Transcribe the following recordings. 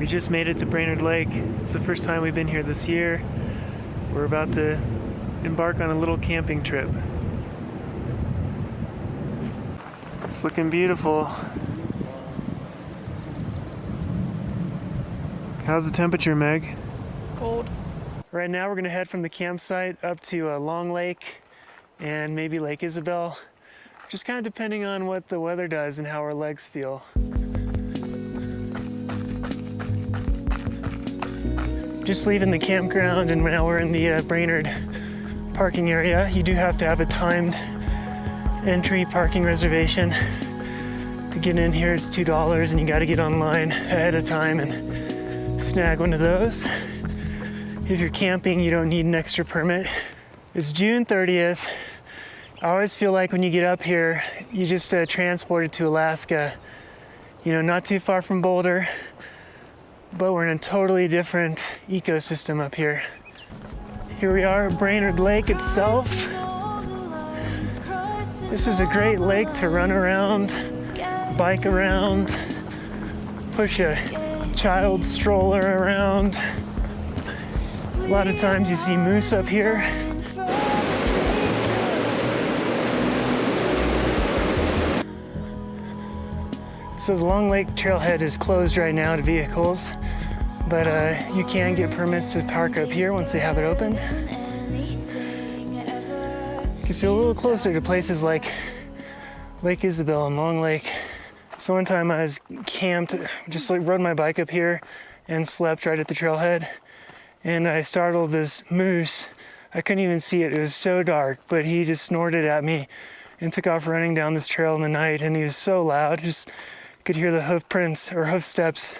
We just made it to Brainard Lake. It's the first time we've been here this year. We're about to embark on a little camping trip. It's looking beautiful. How's the temperature, Meg? It's cold. Right now we're gonna head from the campsite up to Long Lake and maybe Lake Isabelle. Just kind of depending on what the weather does and how our legs feel. Just leaving the campground and now we're in the Brainard parking area. You do have to have a timed entry parking reservation. To get in here it's $2 and you gotta get online ahead of time and snag one of those. If you're camping, you don't need an extra permit. It's June 30th. I always feel like when you get up here, you just transported to Alaska. You know, not too far from Boulder, but we're in a totally different ecosystem up here. Here we are at Brainard Lake itself. This is a great lake to run around, bike around, push a child stroller around. A lot of times you see moose up here. So the Long Lake trailhead is closed right now to vehicles, but you can get permits to park up here once they have it open. Gets you a little closer to places like Lake Isabelle and Long Lake. So one time I was camped, just like rode my bike up here and slept right at the trailhead, and I startled this moose. I couldn't even see it, it was so dark, but he just snorted at me and took off running down this trail in the night, and he was so loud, just could hear the hoof prints or hoof steps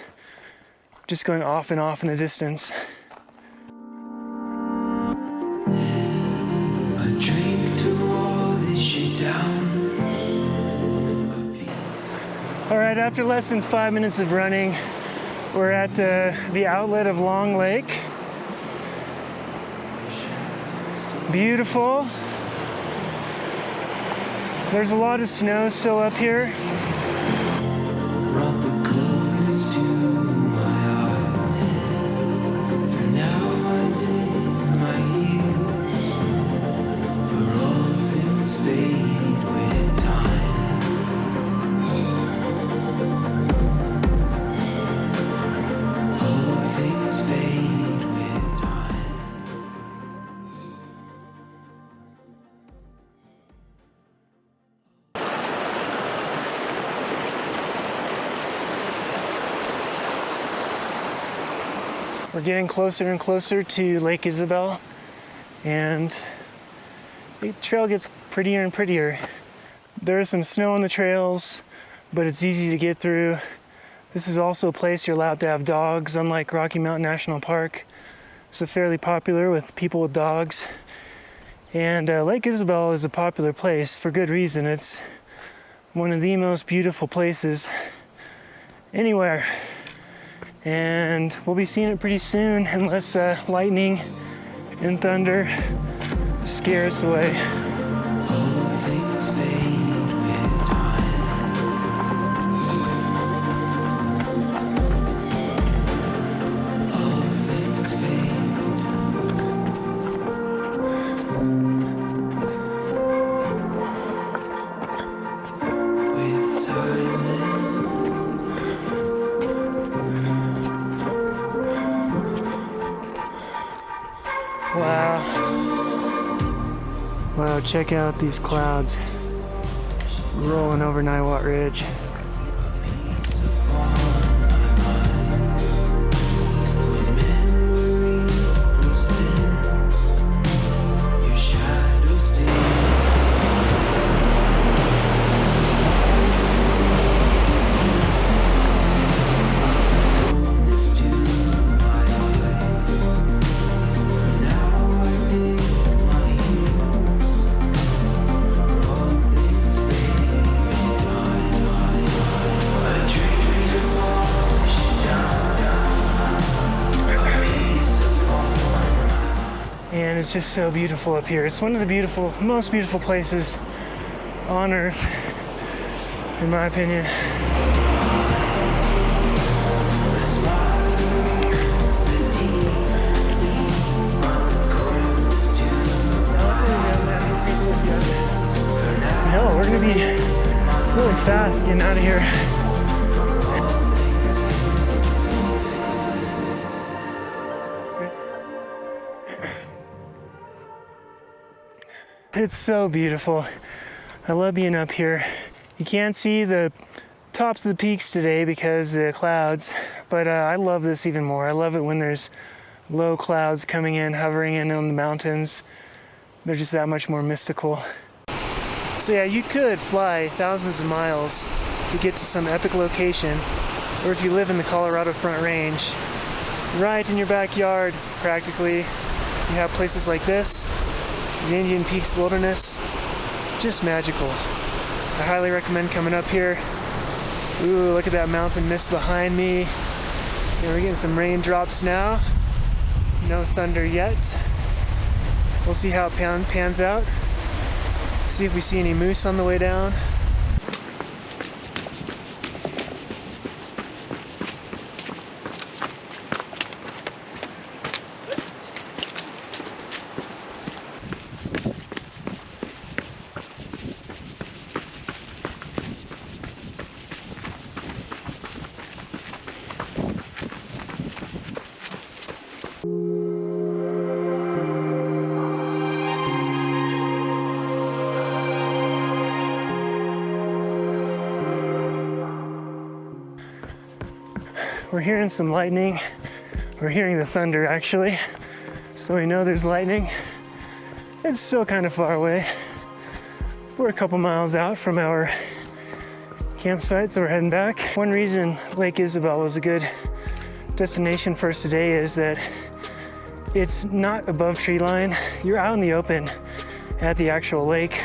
just going off and off in the distance. All right, after less than 5 minutes of running, we're at the outlet of Long Lake. Beautiful. There's a lot of snow still up here. Brought the coldness to my eyes. For now I dig my heels. For all things fade with time. All things fade with time. We're getting closer and closer to Lake Isabelle, and the trail gets prettier and prettier. There's some snow on the trails, but it's easy to get through. This is also a place you're allowed to have dogs, unlike Rocky Mountain National Park. So fairly popular with people with dogs. And Lake Isabelle is a popular place for good reason. It's one of the most beautiful places anywhere. And we'll be seeing it pretty soon unless lightning and thunder scare us away. All things fade with time. All things fade. With silence. Wow, check out these clouds rolling over Niwot Ridge. And it's just so beautiful up here. It's one of the most beautiful places on earth, in my opinion. It's so beautiful. I love being up here. You can't see the tops of the peaks today because of the clouds, but I love this even more. I love it when there's low clouds coming in, hovering in on the mountains. They're just that much more mystical. So yeah, you could fly thousands of miles to get to some epic location, or if you live in the Colorado Front Range, right in your backyard, practically, you have places like this, the Indian Peaks Wilderness, just magical. I highly recommend coming up here. Ooh, look at that mountain mist behind me. And we're getting some raindrops now. No thunder yet. We'll see how it pans out. See if we see any moose on the way down. We're hearing some lightning. We're hearing the thunder actually, so we know there's lightning. It's still kind of far away. We're a couple miles out from our campsite, so we're heading back. One reason Lake Isabelle was a good destination for us today is that it's not above tree line. You're out in the open at the actual lake,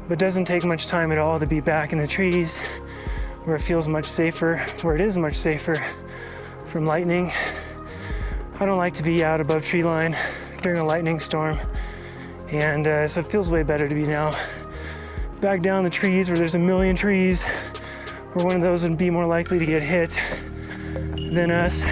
but it doesn't take much time at all to be back in the trees where it feels much safer, where it is much safer from lightning. I don't like to be out above tree line during a lightning storm, and so it feels way better to be now back down the trees where there's a million trees, where one of those would be more likely to get hit than us.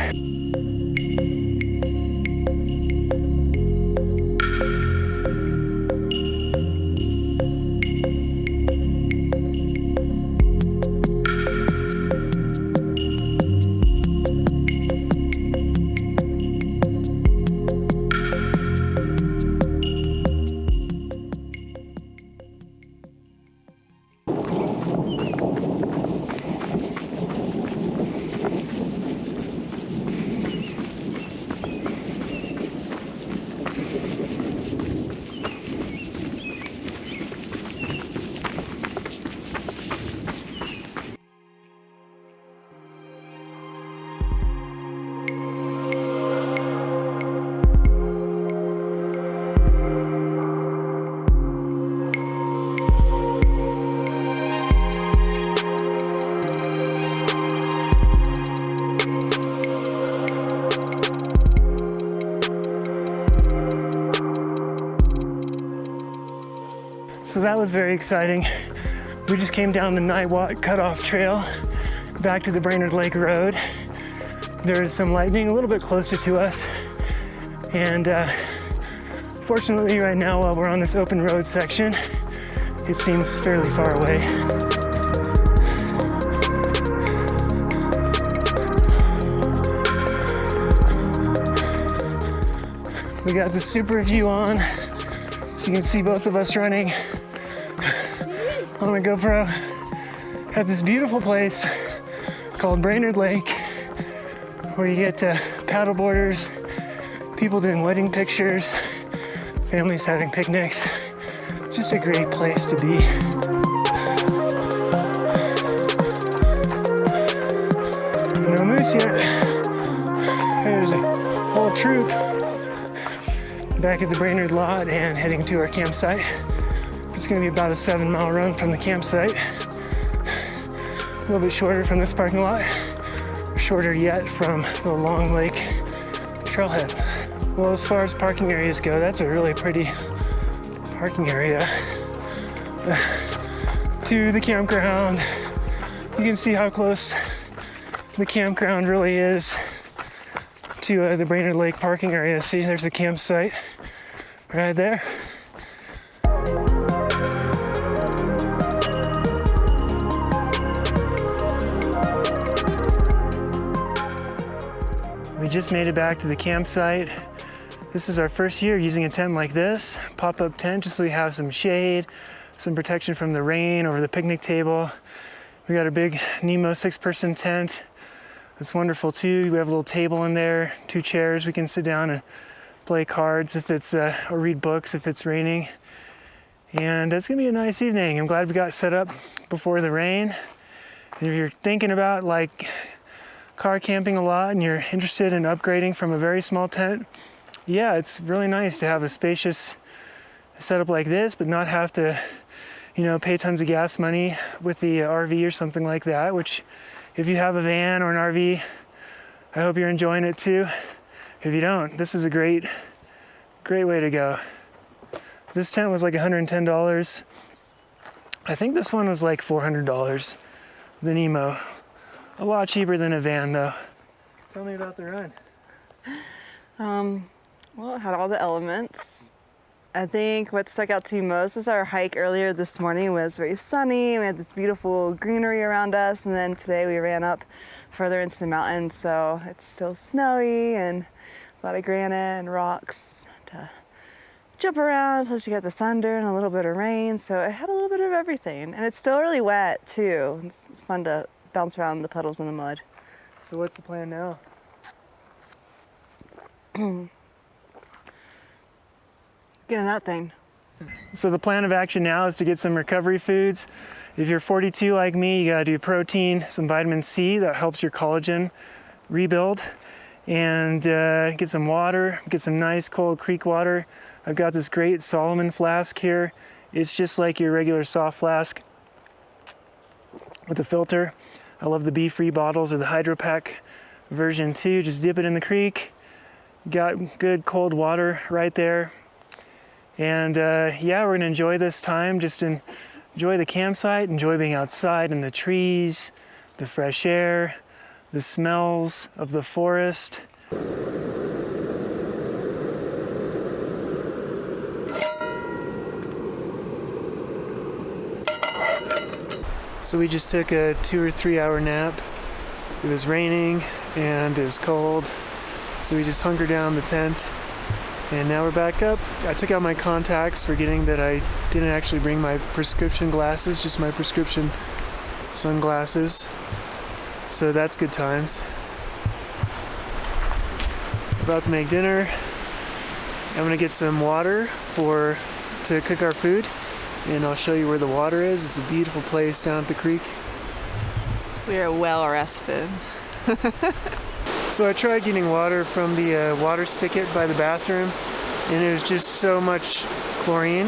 So that was very exciting. We just came down the Niwot cutoff trail back to the Brainard Lake Road. There is some lightning a little bit closer to us, and fortunately right now while we're on this open road section, it seems fairly far away. We got the super view on, so you can see both of us running on my GoPro at this beautiful place called Brainard Lake, where you get paddleboarders, people doing wedding pictures, families having picnics. Just a great place to be. No moose yet. There's a whole troop back at the Brainard lot and heading to our campsite. It's going to be about a 7-mile run from the campsite. A little bit shorter from this parking lot. Shorter yet from the Long Lake trailhead. Well, as far as parking areas go, that's a really pretty parking area. To the campground. You can see how close the campground really is to the Brainard Lake parking area. See, there's the campsite right there. We just made it back to the campsite. This is our first year using a tent like this, pop-up tent, just so we have some shade, some protection from the rain over the picnic table. We got a big Nemo 6-person tent. It's wonderful too. We have a little table in there, 2 chairs. We can sit down and play cards if it's, or read books if it's raining. And it's gonna be a nice evening. I'm glad we got set up before the rain. And if you're thinking about like car camping a lot and you're interested in upgrading from a very small tent, yeah, it's really nice to have a spacious setup like this, but not have to, you know, pay tons of gas money with the RV or something like that, which if you have a van or an RV, I hope you're enjoying it too. If you don't, this is a great way to go. This tent was like $110. I think this one was like $400, the Nemo. A lot cheaper than a van though. Tell me about the run. Well, it had all the elements. I think what stuck out to me most is our hike earlier this morning was very sunny. We had this beautiful greenery around us, and then today we ran up further into the mountains, so it's still snowy and a lot of granite and rocks to jump around. Plus you got the thunder and a little bit of rain, so it had a little bit of everything. And it's still really wet too. It's fun to bounce around the puddles in the mud. So what's the plan now? Get in that thing. So the plan of action now is to get some recovery foods. If you're 42 like me, you gotta do protein, some vitamin C that helps your collagen rebuild, and get some water, get some nice cold creek water. I've got this great Solomon flask here. It's just like your regular soft flask with a filter. I love the Be-Free bottles or the Hydro Pack version too. Just dip it in the creek. Got good cold water right there. And yeah, we're gonna enjoy this time, just enjoy the campsite, enjoy being outside in the trees, the fresh air, the smells of the forest. So we just took a 2 or 3 hour nap. It was raining and it was cold, so we just hunkered down the tent. And now we're back up. I took out my contacts, forgetting that I didn't actually bring my prescription glasses, just my prescription sunglasses. So that's good times. About to make dinner. I'm gonna get some water to cook our food, and I'll show you where the water is. It's a beautiful place down at the creek. We are well rested. So I tried getting water from the water spigot by the bathroom, and it was just so much chlorine.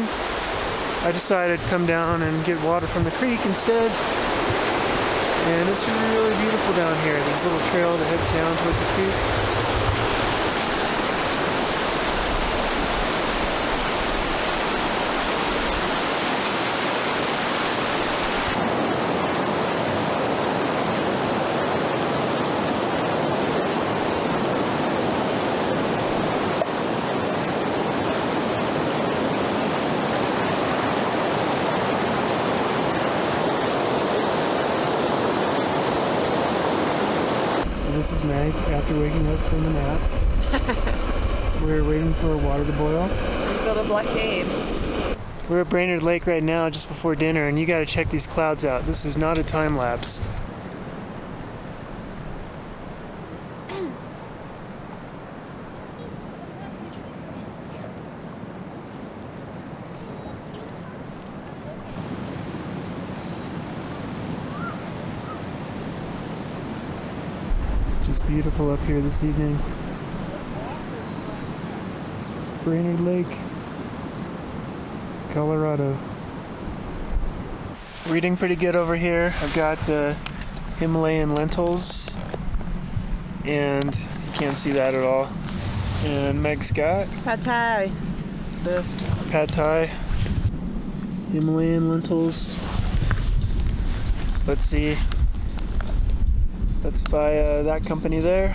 I decided to come down and get water from the creek instead. And it's really beautiful down here. There's a little trail that heads down towards the creek. This is Meg after waking up from a nap. We're waiting for water to boil. We built a blockade. We're at Brainard Lake right now just before dinner, and you gotta check these clouds out. This is not a time lapse. Just beautiful up here this evening. Brainard Lake, Colorado. We're eating pretty good over here. I've got Himalayan lentils, and you can't see that at all. And Meg's got Pad Thai. It's the best. Pad Thai, Himalayan lentils. Let's see. That's by that company there,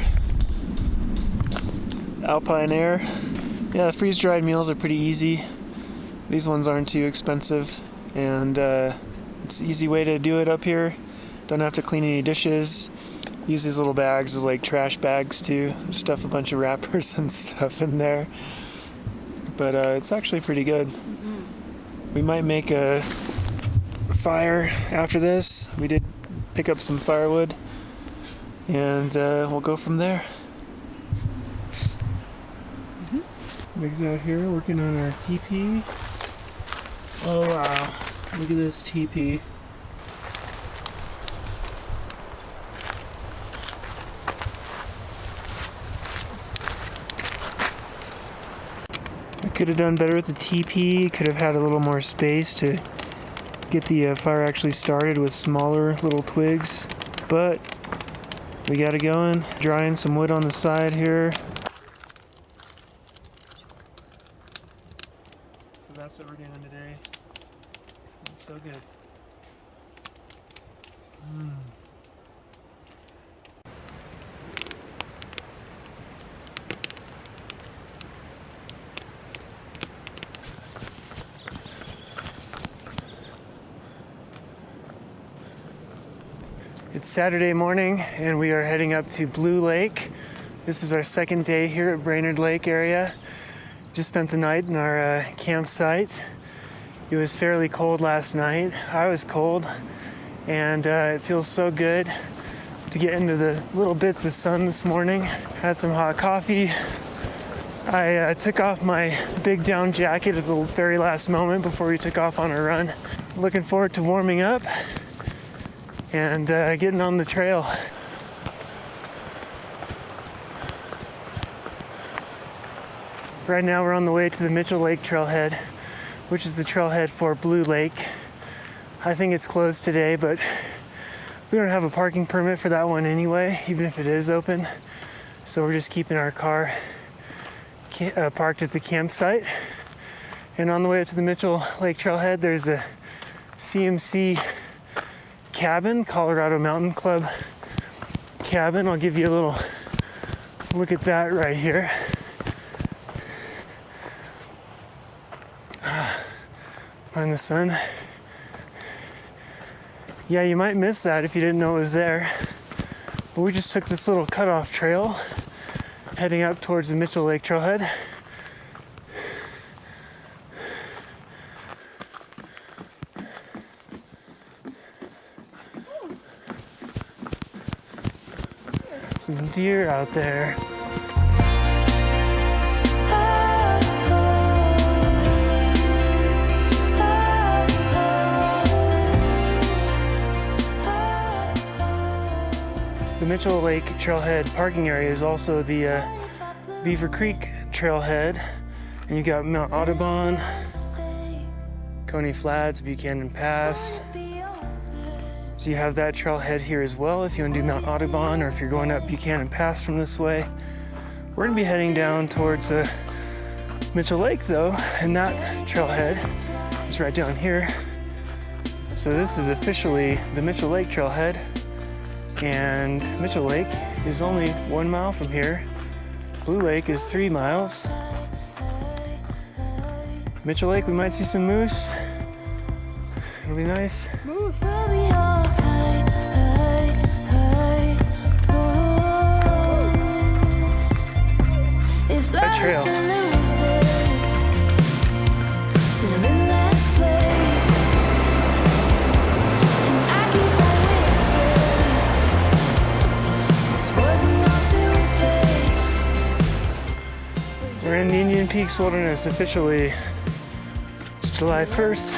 Alpine Air. Yeah, freeze-dried meals are pretty easy. These ones aren't too expensive, and it's an easy way to do it up here. Don't have to clean any dishes. Use these little bags as like trash bags too. Stuff a bunch of wrappers and stuff in there. But it's actually pretty good. We might make a fire after this. We did pick up some firewood, and we'll go from there. Meg's out here working on our teepee. Oh wow, look at this teepee. I could have done better with the teepee, could have had a little more space to get the fire actually started with smaller little twigs, but we got it going. Drying some wood on the side here. So that's what we're doing today. It's so good. It's Saturday morning and we are heading up to Blue Lake. This is our second day here at Brainard Lake area. Just spent the night in our campsite. It was fairly cold last night. I was cold, and it feels so good to get into the little bits of sun this morning. Had some hot coffee. I took off my big down jacket at the very last moment before we took off on our run. Looking forward to warming up and getting on the trail. Right now we're on the way to the Mitchell Lake trailhead, which is the trailhead for Blue Lake. I think it's closed today, but we don't have a parking permit for that one anyway, even if it is open. So we're just keeping our car parked at the campsite. And on the way up to the Mitchell Lake trailhead, there's a CMC cabin, Colorado Mountain Club cabin. I'll give you a little look at that right here. In the sun. Yeah, you might miss that if you didn't know it was there. But we just took this little cutoff trail heading up towards the Mitchell Lake trailhead. Some deer out there. The Mitchell Lake trailhead parking area is also the Beaver Creek trailhead, and you got Mount Audubon, Coney Flats, Buchanan Pass. So you have that trailhead here as well if you want to do Mount Audubon, or if you're going up Buchanan Pass from this way. We're going to be heading down towards Mitchell Lake though, and that trailhead is right down here. So this is officially the Mitchell Lake trailhead. And Mitchell Lake is only 1 mile from here. Blue Lake is 3 miles. Mitchell Lake, we might see some moose. It'll be nice. Moose. That trail. We're in Indian Peaks Wilderness officially. It's July 1st.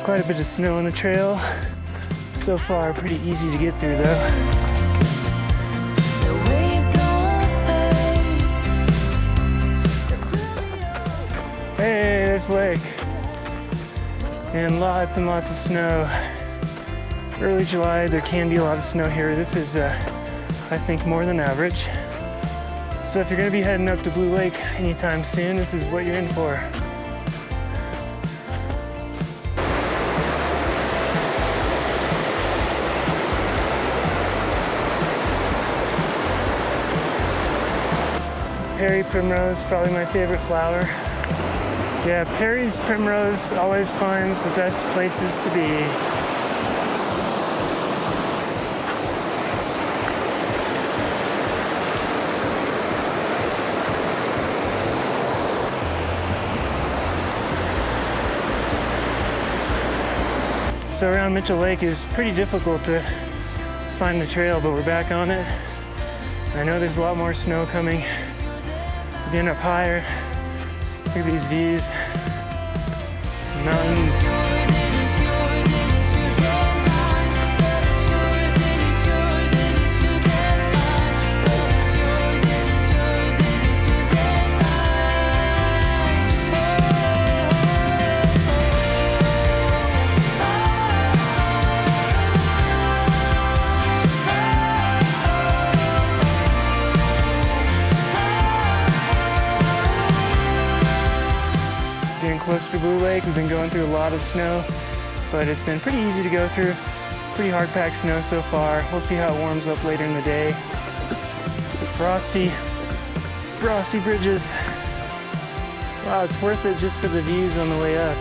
Quite a bit of snow on the trail. So far, pretty easy to get through though. Hey, there's the lake. And lots of snow. Early July, there can be a lot of snow here. This is, I think, more than average. So if you're gonna be heading up to Blue Lake anytime soon, this is what you're in for. Perry primrose, probably my favorite flower. Yeah, Perry's primrose always finds the best places to be. So around Mitchell Lake is pretty difficult to find the trail, but we're back on it. I know there's a lot more snow coming. We're getting up higher. Look at these views. Mountains. Close to Blue Lake. We've been going through a lot of snow, but it's been pretty easy to go through. Pretty hard packed snow so far. We'll see how it warms up later in the day. Frosty bridges. Wow, it's worth it just for the views on the way up.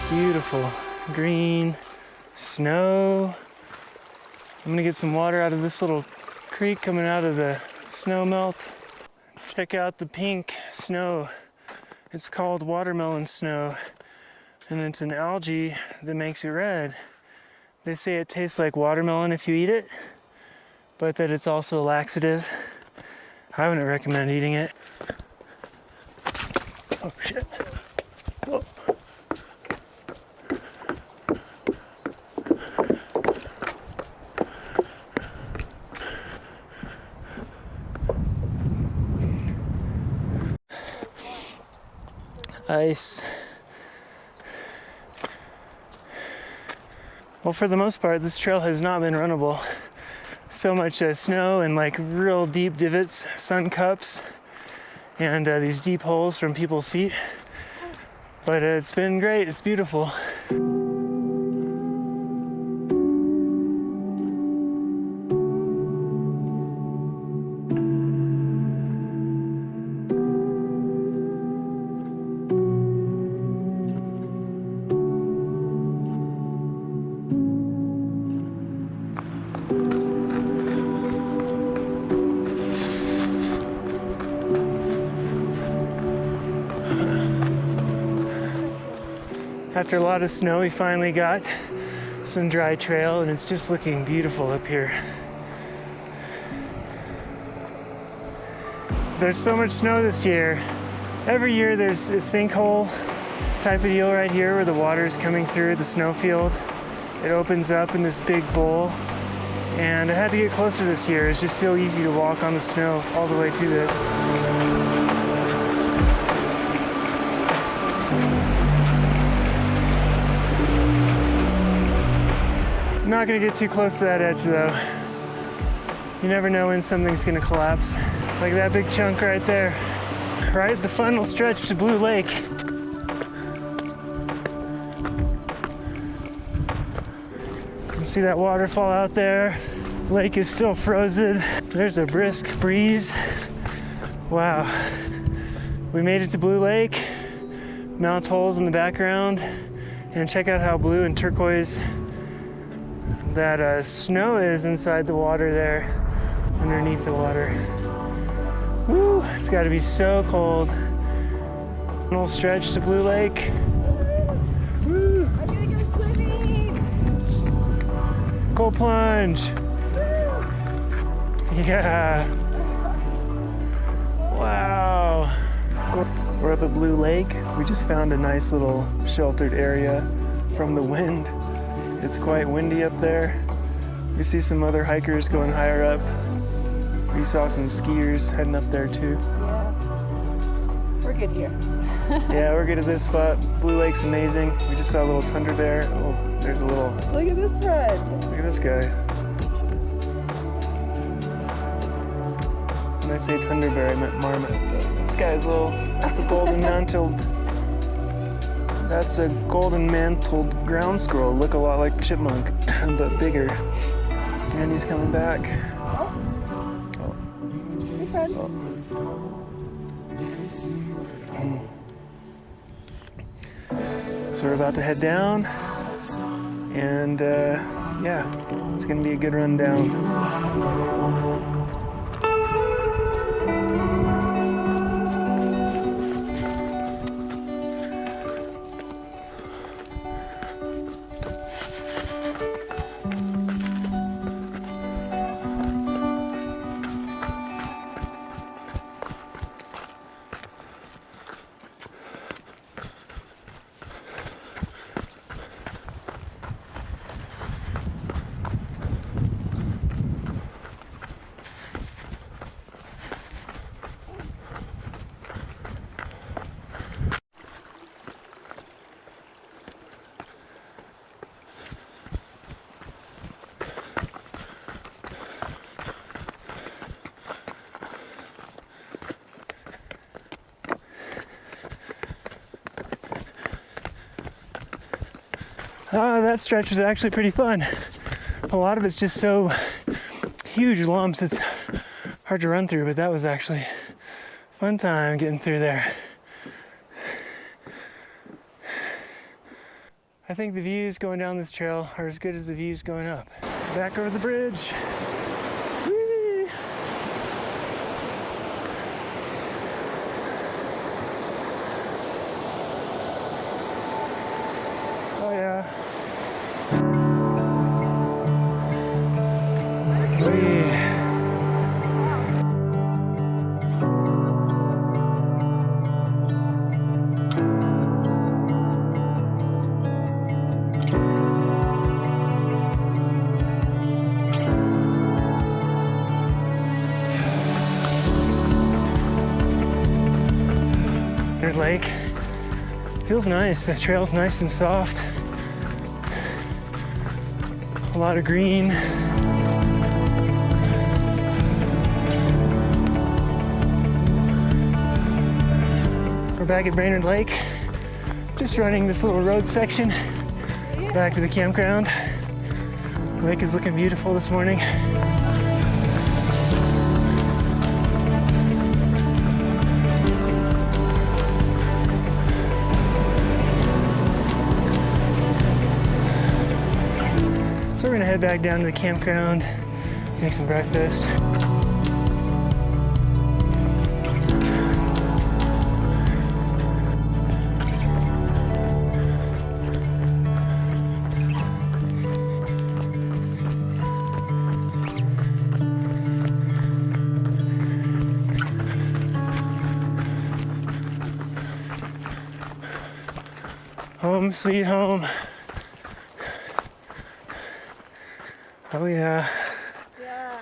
Beautiful. Green, snow. I'm gonna get some water out of this little creek coming out of the snow melt. Check out the pink snow. It's called watermelon snow, and it's an algae that makes it red. They say it tastes like watermelon if you eat it, but that it's also a laxative. I wouldn't recommend eating it. Oh shit. Whoa. Ice. Well, for the most part, this trail has not been runnable. So much snow and like real deep divots, sun cups, and these deep holes from people's feet. But it's been great, it's beautiful. After a lot of snow, we finally got some dry trail, and it's just looking beautiful up here. There's so much snow this year. Every year there's a sinkhole type of deal right here where the water is coming through the snowfield. It opens up in this big bowl, and I had to get closer this year. It's just so easy to walk on the snow all the way through this. I'm not gonna get too close to that edge though. You never know when something's gonna collapse. Like that big chunk right there. Right, the final stretch to Blue Lake. You can see that waterfall out there. Lake is still frozen. There's a brisk breeze. Wow. We made it to Blue Lake. Mount holes in the background. And check out how blue and turquoise that snow is inside the water there, underneath the water. Woo, it's gotta be so cold. Little stretch to Blue Lake. Woo. I'm gonna go swimming! Cold plunge. Yeah. Wow. We're up at Blue Lake. We just found a nice little sheltered area from the wind. It's quite windy up there. We see some other hikers going higher up. We saw some skiers heading up there too. Yeah. We're good here. Yeah, we're good at this spot. Blue Lake's amazing. We just saw a little tundra bear. Oh, there's a little. Look at this friend. Look at this guy. When I say tundra bear, I meant marmot. But this guy's little. That's a golden mantled. That's a golden mantled ground squirrel. Look a lot like chipmunk, but bigger. And he's coming back. Oh. Hey, friend. So we're about to head down, and yeah, it's gonna be a good run down. That stretch was actually pretty fun. A lot of it's just so huge lumps, it's hard to run through, but that was actually a fun time getting through there. I think the views going down this trail are as good as the views going up. Back over the bridge. Whee! Oh yeah. Brainard Lake. Feels nice. The trail's nice and soft. A lot of green. We're back at Brainard Lake. Just running this little road section back to the campground. The lake is looking beautiful this morning. So we're gonna head back down to the campground, make some breakfast. Home sweet home. Oh yeah. Yeah.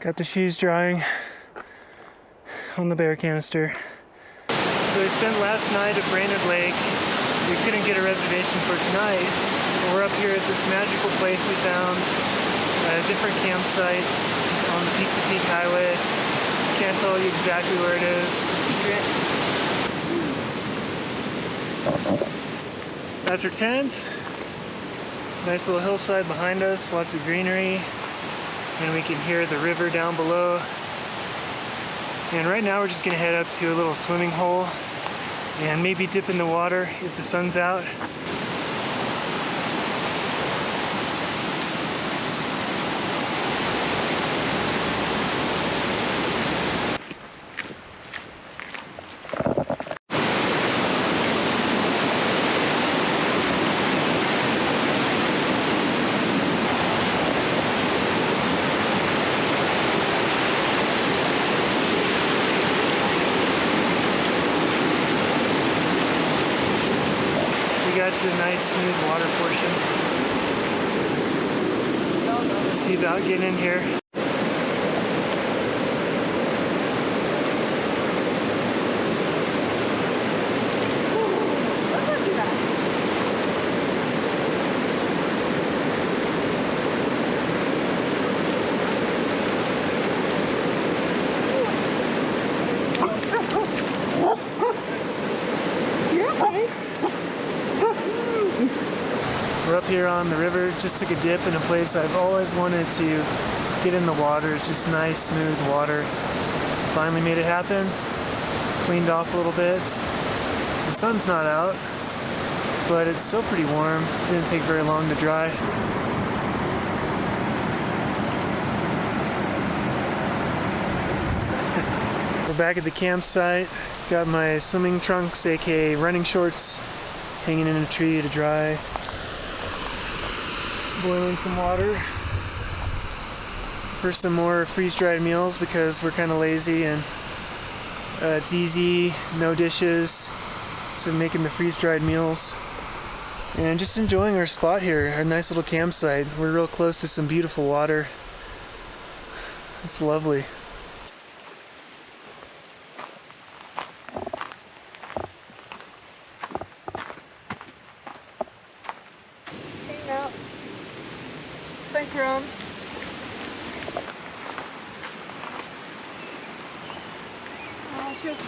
Got the shoes drying on the bear canister. So we spent last night at Brainard Lake. We couldn't get a reservation for tonight. But we're up here at this magical place we found. Different campsites on the Peak to Peak Highway. Can't tell you exactly where it is. Secret. That's our tent. Nice little hillside behind us, lots of greenery, and we can hear the river down below. And right now we're just gonna head up to a little swimming hole and maybe dip in the water if the sun's out. Got to the nice smooth water portion. Let's see about getting in here. We're up here on the river, just took a dip in a place I've always wanted to get in the water. It's just nice, smooth water. Finally made it happen. Cleaned off a little bit. The sun's not out, but it's still pretty warm. Didn't take very long to dry. We're back at the campsite. Got my swimming trunks, aka running shorts, hanging in a tree to dry. Boiling some water for some more freeze-dried meals because we're kind of lazy and it's easy, no dishes, so we're making the freeze-dried meals and just enjoying our spot here, our nice little campsite. We're real close to some beautiful water. It's lovely. Out. Spank around. Oh, she was